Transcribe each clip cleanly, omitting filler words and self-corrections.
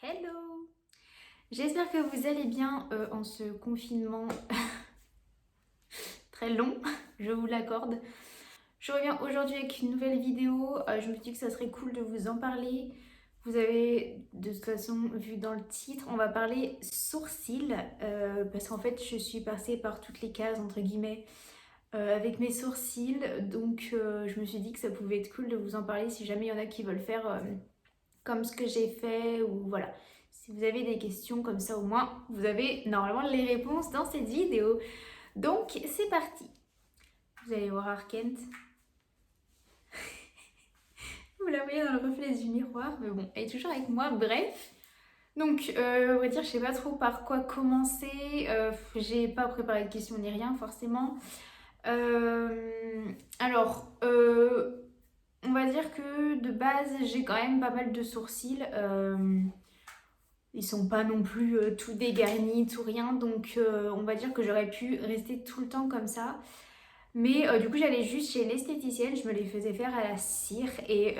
Hello! J'espère que vous allez bien en ce confinement très long, je vous l'accorde. Je reviens aujourd'hui avec une nouvelle vidéo. Je me dis que ça serait cool de vous en parler. Vous avez de toute façon vu dans le titre, on va parler sourcils parce qu'en fait je suis passée par toutes les cases entre guillemets avec mes sourcils. Donc je me suis dit que ça pouvait être cool de vous en parler si jamais il y en a qui veulent faire comme ce que j'ai fait ou voilà. Si vous avez des questions comme ça au moins, vous avez normalement les réponses dans cette vidéo. Donc c'est parti. Vous allez voir Arkent. Vous la voyez dans le reflet du miroir, mais bon, elle est toujours avec moi, bref. Donc, on va dire, je sais pas trop par quoi commencer. J'ai pas préparé de questions ni rien, forcément. Alors, on va dire que de base, j'ai quand même pas mal de sourcils. Ils sont pas non plus tout dégarnis, tout rien. Donc, on va dire que j'aurais pu rester tout le temps comme ça. Mais du coup, j'allais juste chez l'esthéticienne, je me les faisais faire à la cire et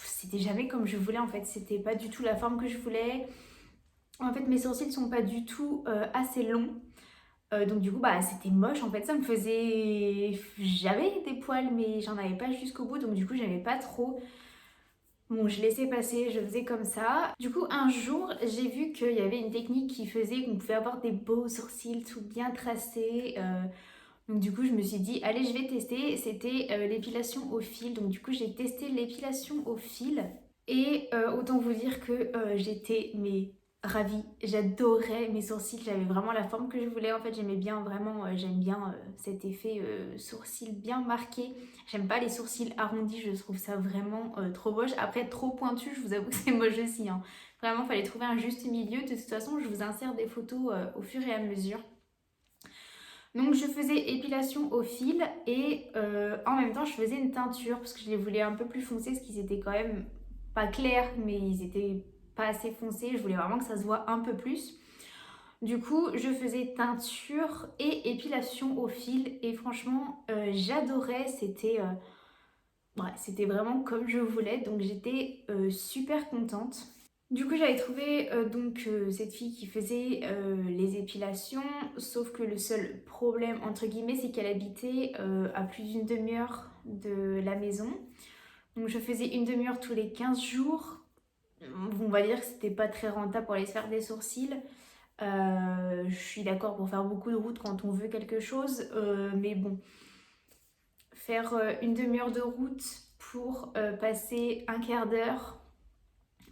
c'était jamais comme je voulais en fait. C'était pas du tout la forme que je voulais. En fait, mes sourcils sont pas du tout assez longs. Donc du coup, bah c'était moche en fait. Ça me faisait. J'avais des poils, mais j'en avais pas jusqu'au bout. Donc du coup, j'avais pas trop. Bon, je laissais passer, je faisais comme ça. Du coup, un jour, j'ai vu qu'il y avait une technique qui faisait qu'on pouvait avoir des beaux sourcils tout bien tracés. Donc du coup, je me suis dit, allez, je vais tester. C'était l'épilation au fil. Donc du coup, j'ai testé l'épilation au fil. Et autant vous dire que j'étais mais ravie. J'adorais mes sourcils. J'avais vraiment la forme que je voulais. En fait, j'aimais bien vraiment, j'aime bien cet effet sourcil bien marqué. J'aime pas les sourcils arrondis. Je trouve ça vraiment trop moche. Après, trop pointu, je vous avoue que c'est moche aussi, hein. Vraiment, fallait trouver un juste milieu. De toute façon, je vous insère des photos au fur et à mesure. Donc je faisais épilation au fil et en même temps je faisais une teinture parce que je les voulais un peu plus foncés parce qu'ils étaient quand même pas clairs mais ils étaient pas assez foncés. Je voulais vraiment que ça se voit un peu plus. Du coup je faisais teinture et épilation au fil et franchement j'adorais. C'était vraiment comme je voulais donc j'étais super contente. Du coup, j'avais trouvé cette fille qui faisait les épilations, sauf que le seul problème, entre guillemets, c'est qu'elle habitait à plus d'une demi-heure de la maison. Donc, je faisais une demi-heure tous les 15 jours. On va dire que c'était pas très rentable pour aller se faire des sourcils. Je suis d'accord pour faire beaucoup de route quand on veut quelque chose, mais bon, faire une demi-heure de route pour passer un quart d'heure.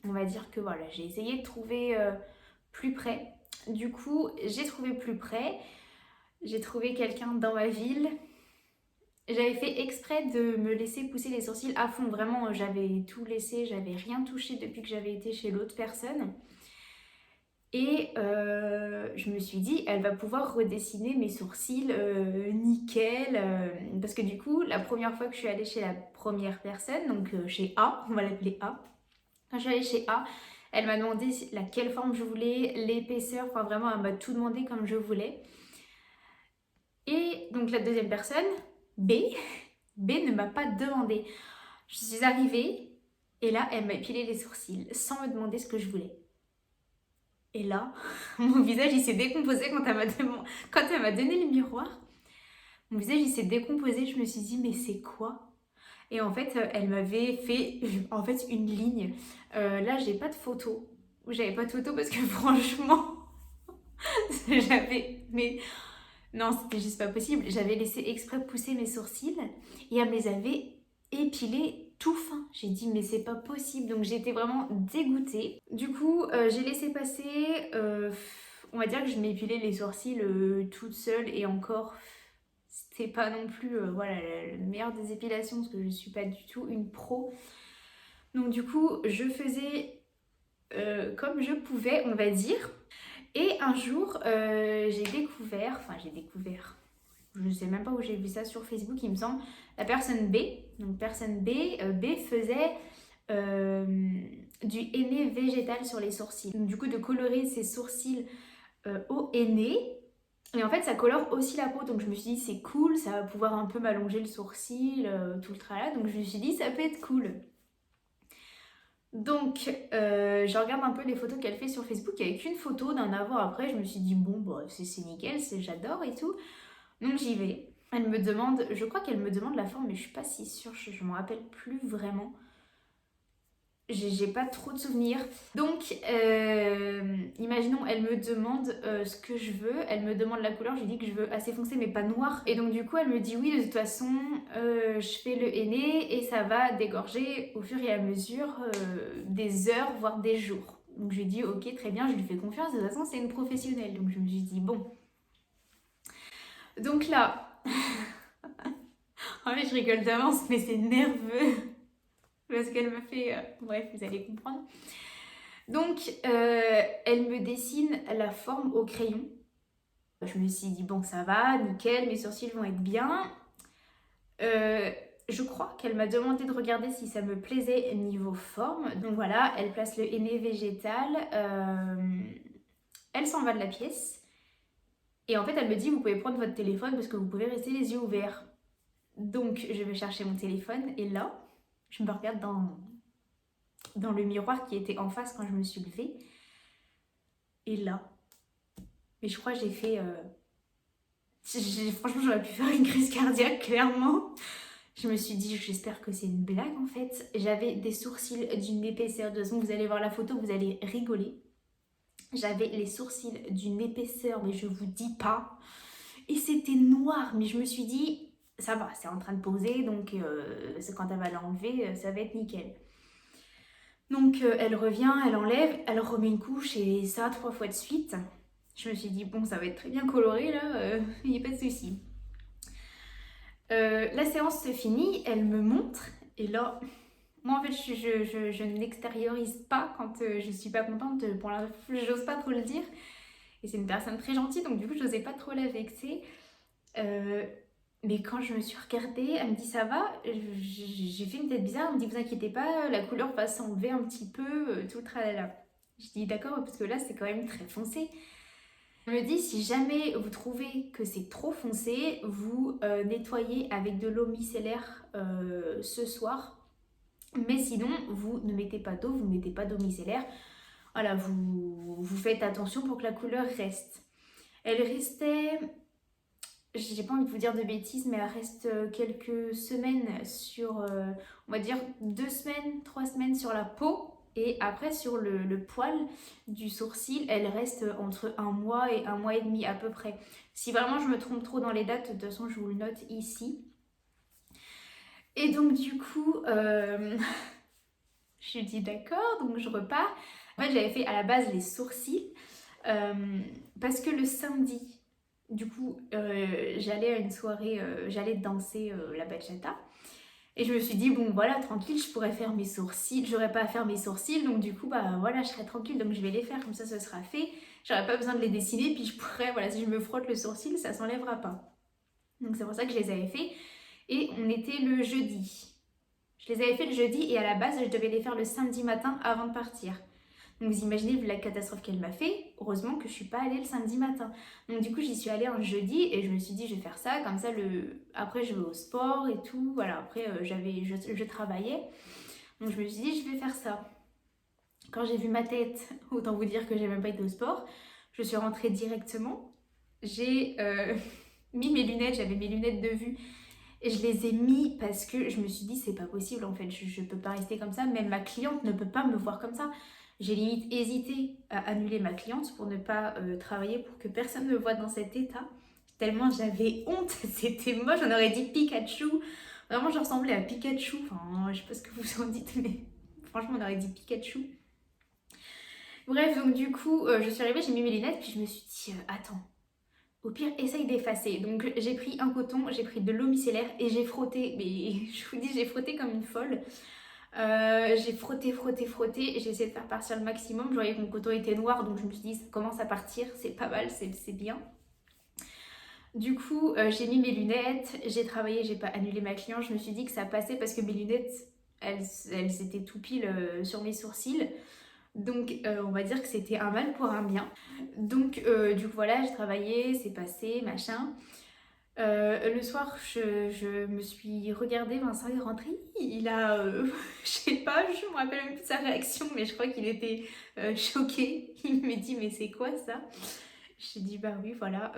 On va dire que voilà, j'ai essayé de trouver plus près. Du coup, j'ai trouvé plus près. J'ai trouvé quelqu'un dans ma ville. J'avais fait exprès de me laisser pousser les sourcils à fond. Vraiment, j'avais tout laissé, j'avais rien touché depuis que j'avais été chez l'autre personne. Et je me suis dit, elle va pouvoir redessiner mes sourcils nickel. Parce que du coup, la première fois que je suis allée chez la première personne, donc chez A, on va l'appeler A, quand je suis allée chez A, elle m'a demandé laquelle forme je voulais, l'épaisseur, enfin vraiment elle m'a tout demandé comme je voulais. Et donc la deuxième personne, B, B ne m'a pas demandé. Je suis arrivée et là elle m'a épilé les sourcils sans me demander ce que je voulais. Et là, mon visage il s'est décomposé quand elle m'a donné le miroir. Mon visage il s'est décomposé, je me suis dit mais c'est quoi? Et en fait, elle m'avait fait en fait une ligne. Là, j'ai pas de photo. J'avais pas de photo parce que franchement, j'avais. Mais non, c'était juste pas possible. J'avais laissé exprès pousser mes sourcils et elle me les avait épilés tout fin. J'ai dit, mais c'est pas possible. Donc j'étais vraiment dégoûtée. Du coup, j'ai laissé passer. On va dire que je m'épilais les sourcils toute seule et encore. C'était pas non plus voilà, le meilleur des épilations parce que je suis pas du tout une pro. Donc du coup, je faisais comme je pouvais, on va dire. Et un jour, j'ai découvert, je ne sais même pas où j'ai vu ça sur Facebook, il me semble, la personne B. Donc personne B, B faisait du henné végétal sur les sourcils. Donc du coup, de colorer ses sourcils au henné. Et en fait, ça colore aussi la peau, donc je me suis dit c'est cool, ça va pouvoir un peu m'allonger le sourcil, tout le tralala. Donc je me suis dit ça peut être cool. Donc, je regarde un peu les photos qu'elle fait sur Facebook. Il n'y avait qu'une photo d'un avant-après. Je me suis dit, bon, bah, c'est nickel, j'adore et tout. Donc, j'y vais. Elle me demande, je crois qu'elle me demande la forme, mais je suis pas si sûre, je me rappelle plus vraiment. J'ai pas trop de souvenirs. Donc, imaginons, elle me demande ce que je veux. Elle me demande la couleur. Je lui dis que je veux assez foncé, mais pas noir. Et donc, du coup, elle me dit oui, de toute façon, je fais le henné et ça va dégorger au fur et à mesure des heures, voire des jours. Donc, je lui dis ok, très bien, je lui fais confiance. De toute façon, c'est une professionnelle. Donc, je me suis dit bon. Donc là, en fait, je rigole d'avance, mais c'est nerveux. Parce qu'elle me fait. Bref, vous allez comprendre. Donc, elle me dessine la forme au crayon. Je me suis dit, bon, ça va, nickel, mes sourcils vont être bien. Je crois qu'elle m'a demandé de regarder si ça me plaisait niveau forme. Donc voilà, elle place le henné végétal. Elle s'en va de la pièce. Et en fait, elle me dit, vous pouvez prendre votre téléphone parce que vous pouvez rester les yeux ouverts. Donc, je vais chercher mon téléphone. Et là, je me regarde dans le miroir qui était en face quand je me suis levée. Et là, mais je crois que j'ai fait... franchement, j'aurais pu faire une crise cardiaque, clairement. Je me suis dit, j'espère que c'est une blague en fait. J'avais des sourcils d'une épaisseur, de toute façon, vous allez voir la photo, vous allez rigoler. J'avais les sourcils d'une épaisseur, mais je vous dis pas. Et c'était noir, mais je me suis dit, ça va, c'est en train de poser, donc c'est quand elle va l'enlever, ça va être nickel. Donc elle revient, elle enlève, elle remet une couche et ça 3 fois de suite. Je me suis dit, bon, ça va être très bien coloré là, il n'y a pas de souci. La séance se finit, elle me montre, et là, moi en fait, je n'extériorise pas quand je suis pas contente, pour l'instant, j'ose pas trop le dire. Et c'est une personne très gentille, donc du coup, j'osais pas trop la vexer. Mais quand je me suis regardée, elle me dit ça va, j'ai fait une tête bizarre, elle me dit vous inquiétez pas, la couleur va s'enlever un petit peu, tout le tralala. Je dis d'accord, parce que là c'est quand même très foncé. Elle me dit si jamais vous trouvez que c'est trop foncé, vous nettoyez avec de l'eau micellaire ce soir. Mais sinon, vous ne mettez pas d'eau, vous ne mettez pas d'eau micellaire. Voilà, vous faites attention pour que la couleur reste. Elle restait, j'ai pas envie de vous dire de bêtises, mais elle reste quelques semaines sur, on va dire 2 semaines, 3 semaines sur la peau. Et après sur le poil du sourcil, elle reste entre 1 mois et 1 mois et demi à peu près. Si vraiment je me trompe trop dans les dates, de toute façon je vous le note ici. Et donc du coup, je lui dis d'accord, donc je repars. En fait j'avais fait à la base les sourcils parce que le samedi, du coup, j'allais à une soirée, j'allais danser la bachata. Et je me suis dit, bon voilà, tranquille, je pourrais faire mes sourcils, j'aurais pas à faire mes sourcils, donc du coup, bah voilà, je serai tranquille, donc je vais les faire, comme ça, ce sera fait. J'aurais pas besoin de les dessiner, puis je pourrais, voilà, si je me frotte le sourcil, ça s'enlèvera pas. Donc c'est pour ça que je les avais fait. Et on était le jeudi. Je les avais fait le jeudi et à la base, je devais les faire le samedi matin avant de partir. Donc vous imaginez la catastrophe qu'elle m'a fait, heureusement que je suis pas allée le samedi matin. Donc du coup j'y suis allée un jeudi et je me suis dit je vais faire ça, comme ça après je vais au sport et tout, voilà, après je travaillais. Donc je me suis dit je vais faire ça. Quand j'ai vu ma tête, autant vous dire que j'ai même pas été au sport, je suis rentrée directement. J'ai mis mes lunettes, j'avais mes lunettes de vue et je les ai mis parce que je me suis dit c'est pas possible en fait, je peux pas rester comme ça, même ma cliente ne peut pas me voir comme ça. J'ai limite hésité à annuler ma cliente pour ne pas travailler, pour que personne ne me voie dans cet état. Tellement j'avais honte, c'était moche, on aurait dit Pikachu. Vraiment, je ressemblais à Pikachu. Enfin, je sais pas ce que vous en dites, mais franchement, on aurait dit Pikachu. Bref, donc du coup, je suis arrivée, j'ai mis mes lunettes, puis je me suis dit, attends, au pire, essaye d'effacer. Donc j'ai pris un coton, j'ai pris de l'eau micellaire et j'ai frotté, mais je vous dis, j'ai frotté comme une folle. J'ai frotté, j'ai essayé de faire partir le maximum. Je voyais que mon coton était noir, donc je me suis dit ça commence à partir, c'est pas mal, c'est bien. Du coup, j'ai mis mes lunettes, j'ai travaillé, j'ai pas annulé ma cliente. Je me suis dit que ça passait parce que mes lunettes, elles étaient tout pile sur mes sourcils. Donc on va dire que c'était un mal pour un bien. Donc du coup voilà, j'ai travaillé, c'est passé, machin. Le soir, je me suis regardée, Vincent est rentré, il a, je sais pas, je me rappelle même plus de sa réaction, mais je crois qu'il était choqué. Il m'a dit, mais c'est quoi ça? J'ai dit, bah oui, voilà.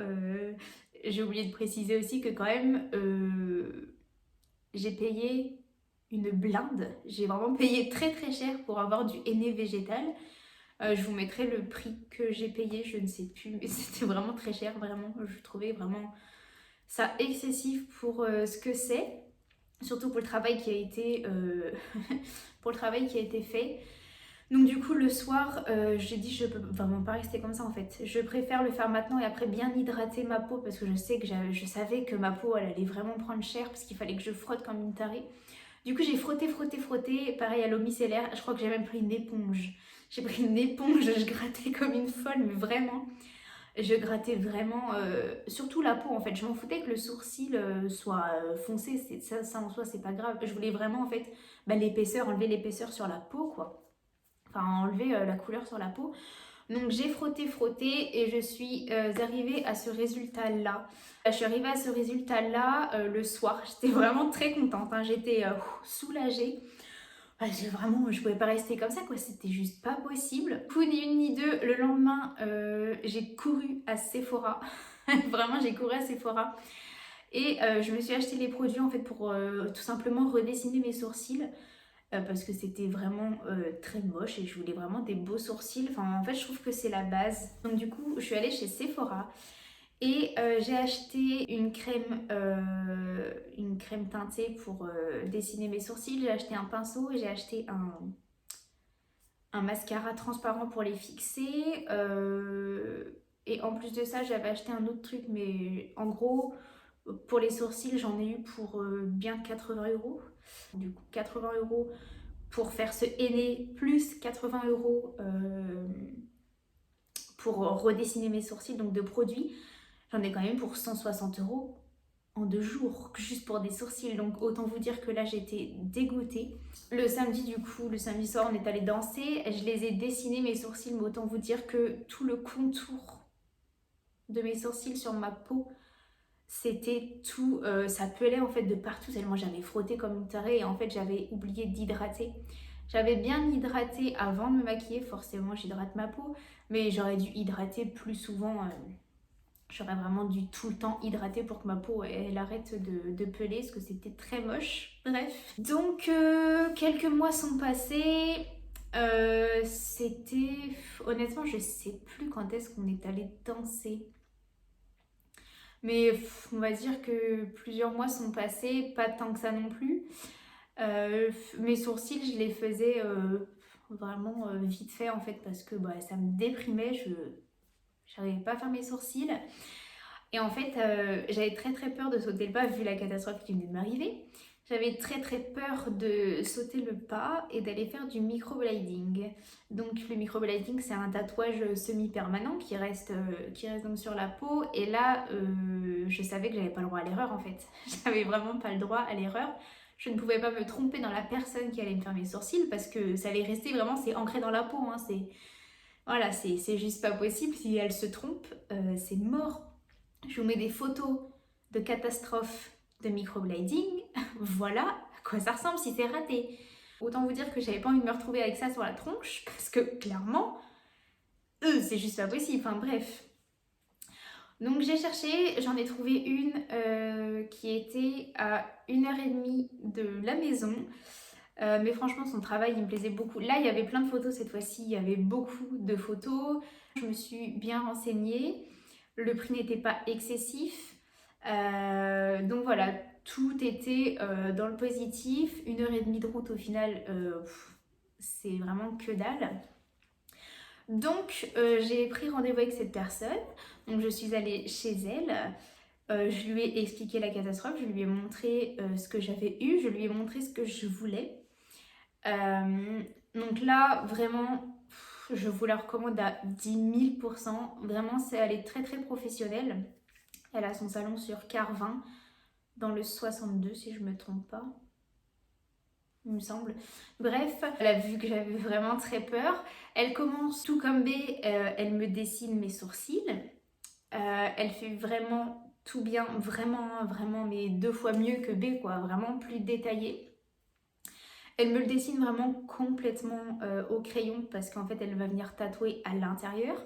J'ai oublié de préciser aussi que quand même, j'ai payé une blinde. J'ai vraiment payé très très cher pour avoir du henné végétal. Je vous mettrai le prix que j'ai payé, je ne sais plus, mais c'était vraiment très cher, vraiment. Je trouvais vraiment ça excessif pour ce que c'est, surtout pour le travail qui a été, pour le travail qui a été fait. Donc du coup le soir, j'ai dit je peux vraiment pas rester comme ça en fait. Je préfère le faire maintenant et après bien hydrater ma peau parce que je sais que je savais que ma peau elle allait vraiment prendre cher parce qu'il fallait que je frotte comme une tarée. Du coup j'ai frotté, frotté, frotté, pareil à l'eau micellaire. Je crois que j'ai même pris une éponge. J'ai pris une éponge, je grattais comme une folle, mais vraiment. Je grattais vraiment, surtout la peau en fait. Je m'en foutais que le sourcil soit foncé, ça en soi c'est pas grave. Je voulais vraiment en fait bah, l'épaisseur, enlever l'épaisseur sur la peau quoi. Enfin enlever la couleur sur la peau. Donc j'ai frotté, frotté et je suis arrivée à ce résultat là. Je suis arrivée à ce résultat là le soir. J'étais vraiment très contente, hein. J'étais soulagée. Vraiment, je pouvais pas rester comme ça, quoi. C'était juste pas possible. Du coup, ni une ni deux, le lendemain, j'ai couru à Sephora. Vraiment, j'ai couru à Sephora. Et je me suis acheté les produits, en fait, pour tout simplement redessiner mes sourcils. Parce que c'était vraiment très moche et je voulais vraiment des beaux sourcils. Enfin, en fait, je trouve que c'est la base. Donc, du coup, je suis allée chez Sephora. Et j'ai acheté une crème teintée pour dessiner mes sourcils. J'ai acheté un pinceau et j'ai acheté un mascara transparent pour les fixer. Et en plus de ça, j'avais acheté un autre truc, mais en gros, pour les sourcils, j'en ai eu pour bien 80 €. Du coup, 80 € pour faire ce henné, plus 80 € pour redessiner mes sourcils, donc de produits. J'en ai quand même pour 160 € en 2 jours, juste pour des sourcils. Donc autant vous dire que là j'étais dégoûtée. Le samedi du coup, le samedi soir on est allé danser. Je les ai dessinés mes sourcils, mais autant vous dire que tout le contour de mes sourcils sur ma peau, c'était tout, ça pelait en fait de partout tellement j'avais frotté comme une tarée et en fait j'avais oublié d'hydrater. J'avais bien hydraté avant de me maquiller, forcément j'hydrate ma peau, mais j'aurais dû hydrater plus souvent. J'aurais vraiment dû tout le temps hydrater pour que ma peau elle arrête de peler parce que c'était très moche. Bref. Donc quelques mois sont passés. C'était... Honnêtement je sais plus quand est-ce qu'on est allé danser. Mais on va dire que plusieurs mois sont passés, pas tant que ça non plus. Mes sourcils je les faisais vraiment vite fait en fait parce que bah, ça me déprimait. J'arrivais pas à faire mes sourcils. Et en fait, j'avais très très peur de sauter le pas vu la catastrophe qui venait de m'arriver. J'avais très très peur de sauter le pas et d'aller faire du microblading. Donc le microblading c'est un tatouage semi-permanent qui reste donc sur la peau. Et là, je savais que j'avais pas le droit à l'erreur en fait. J'avais vraiment pas le droit à l'erreur. Je ne pouvais pas me tromper dans la personne qui allait me faire mes sourcils parce que ça allait rester vraiment, c'est ancré dans la peau. Hein, voilà, c'est juste pas possible. Si elle se trompe, c'est mort. Je vous mets des photos de catastrophes de microblading. Voilà à quoi ça ressemble si c'est raté. Autant vous dire que j'avais pas envie de me retrouver avec ça sur la tronche parce que clairement, c'est juste pas possible. Enfin bref. Donc j'ai cherché, j'en ai trouvé une qui était à 1h30 de la maison. Mais franchement, son travail, il me plaisait beaucoup. Là, il y avait plein de photos cette fois-ci. Il y avait beaucoup de photos. Je me suis bien renseignée. Le prix n'était pas excessif. Donc voilà, tout était dans le positif. 1h30 de route au final, c'est vraiment que dalle. Donc j'ai pris rendez-vous avec cette personne. Donc je suis allée chez elle. Je lui ai expliqué la catastrophe. Je lui ai montré ce que j'avais eu. Je lui ai montré ce que je voulais. Donc là, vraiment, je vous la recommande à 10 000%. Vraiment, elle est très très professionnelle. Elle a son salon sur Carvin, dans le 62 si je me trompe pas, il me semble. Bref, elle a vu que j'avais vraiment très peur. Elle commence tout comme B, elle me dessine mes sourcils. Elle fait vraiment tout bien, vraiment, vraiment, mais 2 fois mieux que B, quoi, vraiment plus détaillé. Elle me le dessine vraiment complètement au crayon parce qu'en fait elle va venir tatouer à l'intérieur.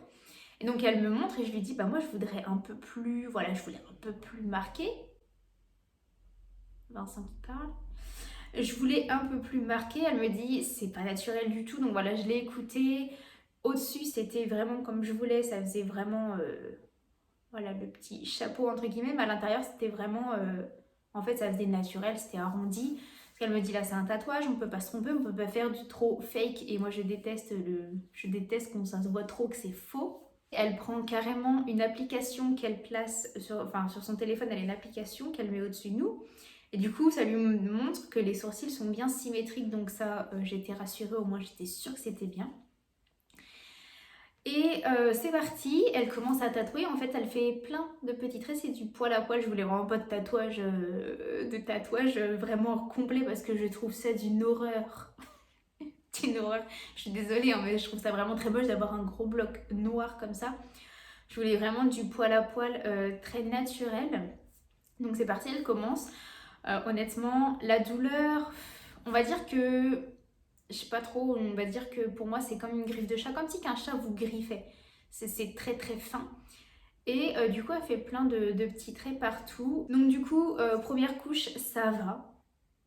Et donc elle me montre et je lui dis bah moi je voudrais un peu plus, voilà, je voulais un peu plus marqué. Vincent qui parle. Je voulais un peu plus marqué, elle me dit c'est pas naturel du tout, donc voilà, je l'ai écouté. Au-dessus c'était vraiment comme je voulais, ça faisait vraiment, voilà, le petit chapeau entre guillemets, mais à l'intérieur c'était vraiment, en fait ça faisait naturel, c'était arrondi. Parce qu'elle me dit là c'est un tatouage, on peut pas se tromper, on peut pas faire du trop fake, et moi je déteste quand ça se voit trop que c'est faux. Elle prend carrément une application qu'elle place sur son téléphone, elle a une application qu'elle met au-dessus de nous. Et du coup, ça lui montre que les sourcils sont bien symétriques, donc ça, j'étais rassurée, au moins j'étais sûre que c'était bien. Et c'est parti, elle commence à tatouer. En fait, elle fait plein de petits traits, c'est du poil à poil. Je voulais vraiment pas de tatouage, vraiment complet parce que je trouve ça d'une horreur. D'une horreur. Je suis désolée, hein, mais je trouve ça vraiment très moche d'avoir un gros bloc noir comme ça. Je voulais vraiment du poil à poil très naturel. Donc c'est parti, elle commence. Honnêtement, la douleur, on va dire que, je sais pas trop, on va dire que pour moi c'est comme une griffe de chat, comme si qu'un chat vous griffait. C'est très très fin. Et du coup elle fait plein de petits traits partout. Donc du coup, première couche, ça va.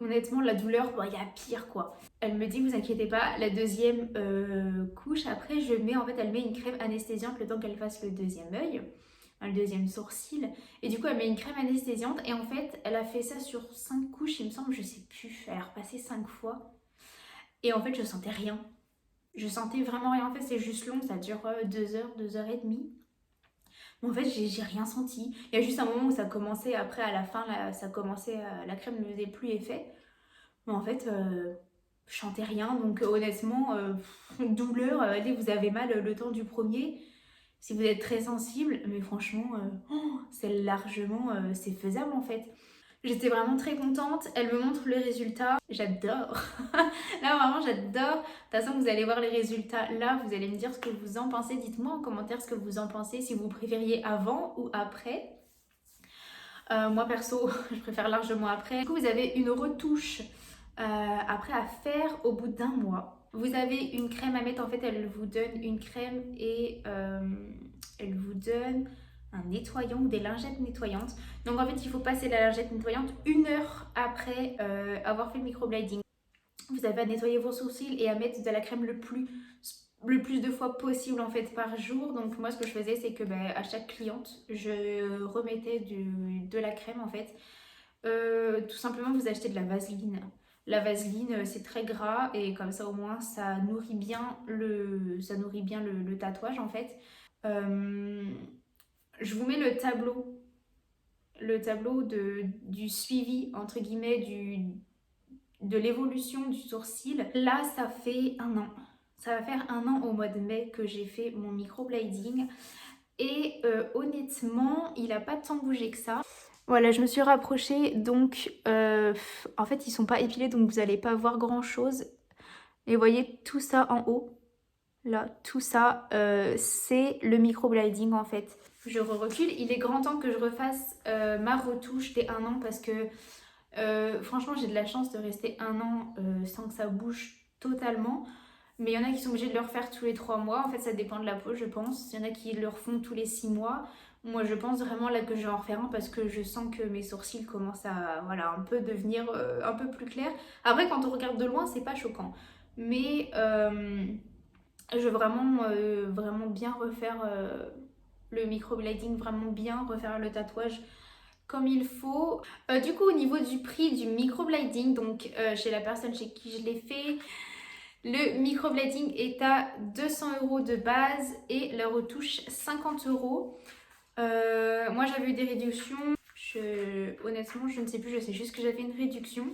Honnêtement, la douleur, il y a pire quoi. Elle me dit, vous inquiétez pas, la deuxième couche, après elle met une crème anesthésiante le temps qu'elle fasse le deuxième œil, le deuxième sourcil. Et du coup, elle met une crème anesthésiante et en fait, elle a fait ça sur 5 couches, il me semble, je sais plus, elle a repassé 5 fois. Et en fait, je sentais rien. Je sentais vraiment rien. En fait, c'est juste long, ça dure 2 heures, 2 heures et demie. Mais en fait, j'ai rien senti. Il y a juste un moment où ça commençait, après à la fin, là, ça commençait, la crème ne faisait plus effet. Mais en fait, je sentais rien. Donc honnêtement, douleur, allez, vous avez mal le temps du premier. Si vous êtes très sensible, mais franchement, c'est largement, c'est faisable en fait. J'étais vraiment très contente, elle me montre le résultat, j'adore. Là vraiment j'adore. De toute façon vous allez voir les résultats là, vous allez me dire ce que vous en pensez. Dites-moi en commentaire ce que vous en pensez, si vous préfériez avant ou après. Moi perso, je préfère largement après. Du coup vous avez une retouche après à faire au bout d'un mois. Vous avez une crème à mettre, en fait elle vous donne une crème et elle vous donne un nettoyant ou des lingettes nettoyantes. Donc en fait il faut passer la lingette nettoyante 1 heure après avoir fait le microblading. Vous avez à nettoyer vos sourcils et à mettre de la crème le plus de fois possible en fait par jour. Donc moi ce que je faisais c'est que à chaque cliente je remettais de la crème en fait. Tout simplement vous achetez de la vaseline. La vaseline c'est très gras et comme ça au moins ça nourrit bien le tatouage en fait. Je vous mets le tableau du suivi entre guillemets de l'évolution du sourcil. Là ça fait 1 an. Ça va faire 1 an au mois de mai que j'ai fait mon microblading. Et honnêtement, il n'a pas tant bougé que ça. Voilà, je me suis rapprochée, donc en fait ils sont pas épilés, donc vous n'allez pas voir grand chose. Et vous voyez tout ça en haut, là, tout ça, c'est le microblading en fait. Je recule, il est grand temps que je refasse ma retouche des 1 an parce que franchement j'ai de la chance de rester 1 an sans que ça bouge totalement. Mais il y en a qui sont obligés de le refaire tous les 3 mois. En fait, ça dépend de la peau, je pense. Il y en a qui le refont tous les 6 mois. Moi, je pense vraiment là que je vais en refaire un parce que je sens que mes sourcils commencent à voilà, un peu devenir un peu plus clairs. Après, quand on regarde de loin, c'est pas choquant. Mais je veux vraiment bien refaire le microblading, vraiment bien refaire le tatouage comme il faut. Du coup, au niveau du prix du microblading, donc chez la personne chez qui je l'ai fait, le microblading est à 200 € de base et la retouche 50 €. Moi j'avais eu des réductions. Honnêtement, je ne sais plus, je sais juste que j'avais une réduction.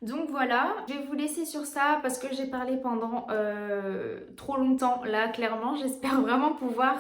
Donc voilà, je vais vous laisser sur ça parce que j'ai parlé pendant trop longtemps là, clairement. J'espère vraiment pouvoir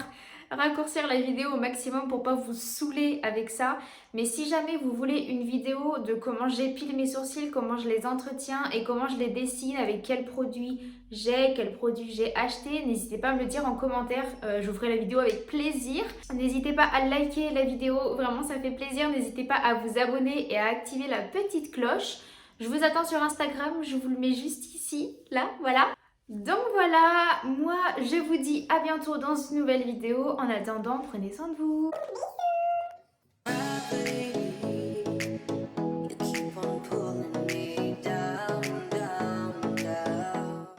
raccourcir la vidéo au maximum pour pas vous saouler avec ça. Mais si jamais vous voulez une vidéo de comment j'épile mes sourcils, comment je les entretiens et comment je les dessine, avec quels produits j'ai, quel produit j'ai acheté. N'hésitez pas à me le dire en commentaire, je vous ferai la vidéo avec plaisir. N'hésitez pas à liker la vidéo, vraiment ça fait plaisir. N'hésitez pas à vous abonner et à activer la petite cloche. Je vous attends sur Instagram, je vous le mets juste ici, là, voilà. Donc voilà, moi je vous dis à bientôt dans une nouvelle vidéo. En attendant, prenez soin de vous.